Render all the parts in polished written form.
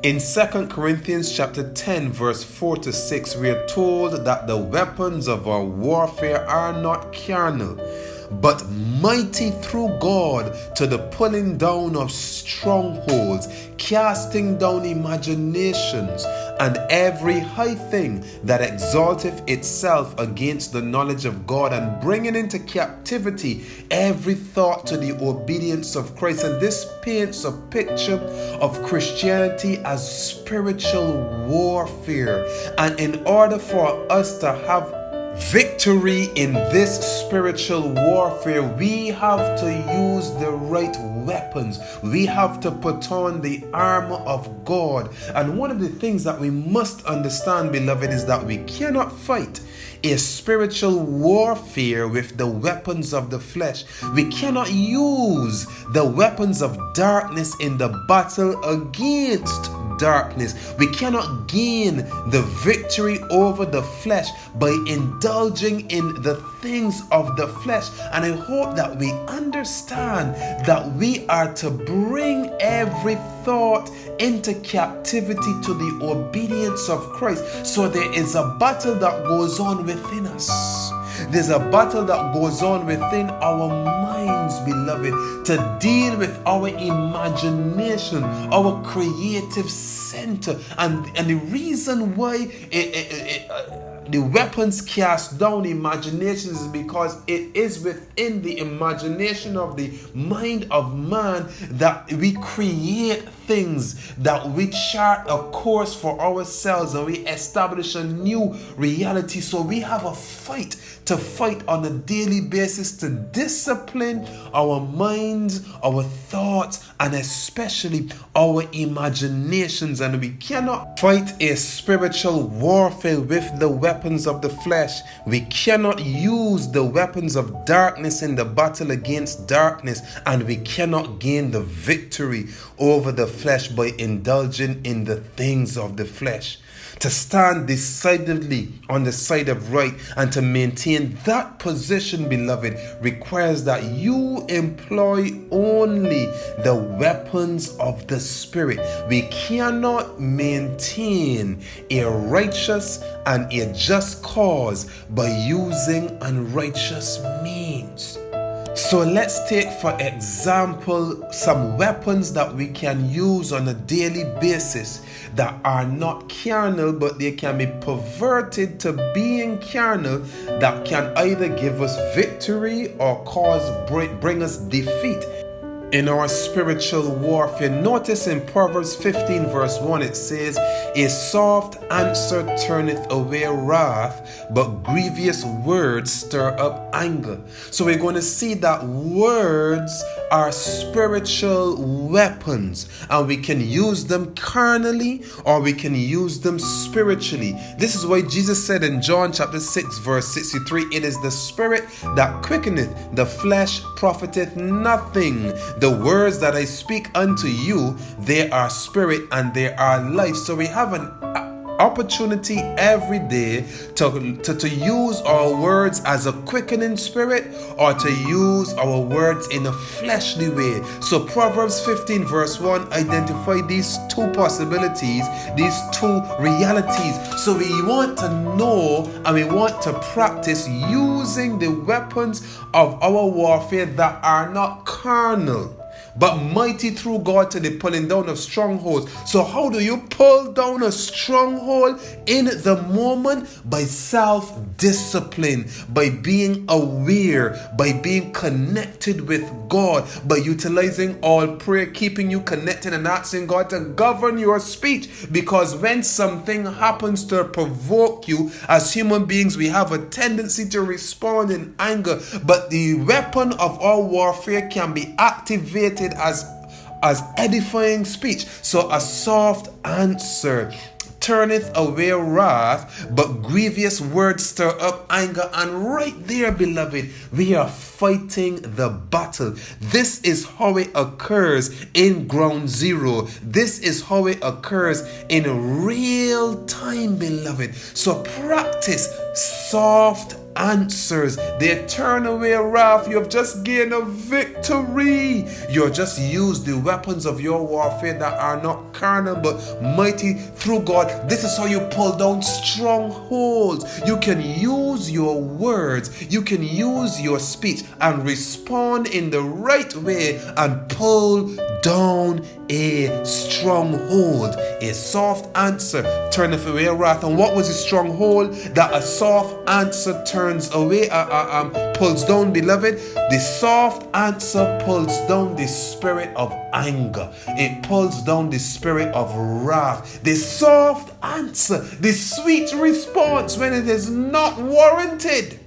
In 2 Corinthians chapter 10 verse 4 to 6, we are told that the weapons of our warfare are not carnal, but mighty through God to the pulling down of strongholds, casting down imaginations, and every high thing that exalteth itself against the knowledge of God, and bringing into captivity every thought to the obedience of Christ. And this paints a picture of Christianity as spiritual warfare. And in order for us to have victory in this spiritual warfare, we have to use the right weapons. We have to put on the armor of God. And one of the things that we must understand, beloved, is that we cannot fight a spiritual warfare with the weapons of the flesh. We cannot use the weapons of darkness in the battle against darkness. We cannot gain the victory over the flesh by indulging in the things of the flesh. And I hope that we understand that we are to bring every thought into captivity to the obedience of Christ. So there is a battle that goes on within us. There's a battle that goes on within our minds, beloved, to deal with our imagination, our creative center. And the reason why the weapons cast down imaginations is because it is within the imagination of the mind of man that we create things, that we chart a course for ourselves, and we establish a new reality. So we have a fight to fight on a daily basis to discipline our minds, our thoughts, and especially our imaginations. And we cannot fight a spiritual warfare with the weapons of the flesh. We cannot use the weapons of darkness in the battle against darkness, and we cannot gain the victory over the flesh by indulging in the things of the flesh. To stand decidedly on the side of right and to maintain that position, beloved, requires that you employ only the weapons of the Spirit. We cannot maintain a righteous and a just cause by using unrighteous means. So let's take, for example, some weapons that we can use on a daily basis that are not carnal, but they can be perverted to being carnal, that can either give us victory or bring us defeat in our spiritual warfare. Notice in Proverbs 15 verse 1, it says, "A soft answer turneth away wrath, but grievous words stir up anger." So we're going to see that words are spiritual weapons, and we can use them carnally or we can use them spiritually. This is why Jesus said in John chapter 6 verse 63, "It is the spirit that quickeneth, the flesh profiteth nothing. The words that I speak unto you, they are spirit and they are life." So we have an opportunity every day to use our words as a quickening spirit, or to use our words in a fleshly way. So Proverbs 15 verse 1 identify these two possibilities, these two realities. So we want to know and we want to practice using the weapons of our warfare that are not carnal, but mighty through God to the pulling down of strongholds. So how do you pull down a stronghold in the moment? By self-discipline, by being aware, by being connected with God, by utilizing all prayer, keeping you connected and asking God to govern your speech. Because when something happens to provoke you, as human beings, we have a tendency to respond in anger. But the weapon of our warfare can be activated as edifying speech. So a soft answer turneth away wrath, but grievous words stir up anger. And right there, beloved, we are fighting the battle. This is how it occurs in ground zero. This is how it occurs in real time, beloved. So practice soft answers. They turn away wrath. You have just gained a victory. You have just used the weapons of your warfare that are not carnal but mighty through God. This is how you pull down strongholds. You can use your words, you can use your speech and respond in the right way and pull down a stronghold. A soft answer turneth away wrath. And what was the stronghold that a soft answer turns away, pulls down, beloved? The soft answer pulls down the spirit of anger. It pulls down the spirit of wrath. The soft answer, the sweet response when it is not warranted,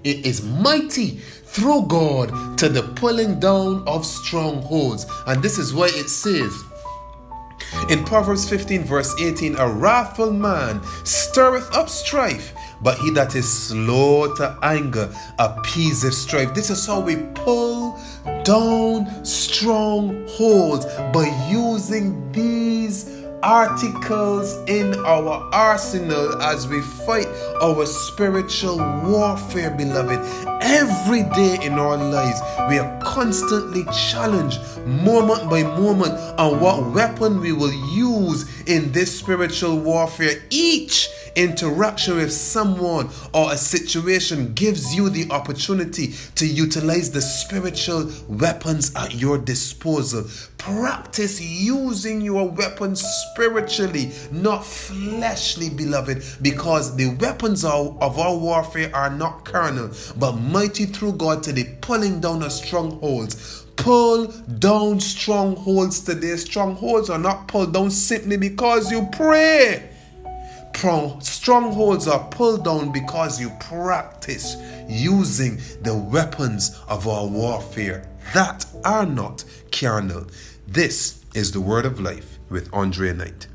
it is mighty through God to the pulling down of strongholds. And this is why it says in Proverbs 15 verse 18, a wrathful man stirreth up strife, but he that is slow to anger appeaseth strife. This is how we pull down strongholds, by using these articles in our arsenal as we fight our spiritual warfare, beloved. Every day in our lives, we are constantly challenged, moment by moment, on what weapon we will use in this spiritual warfare. Each interaction with someone or a situation gives you the opportunity to utilize the spiritual weapons at your disposal. Practice using your weapons spiritually, not fleshly, beloved, because the weapons of our warfare are not carnal, but mighty through God to the pulling down of strongholds. Pull down strongholds today. Strongholds are not pulled down simply because you pray. Strongholds are pulled down because you practice using the weapons of our warfare that are not carnal. This is the Word of Life with Andre Knight.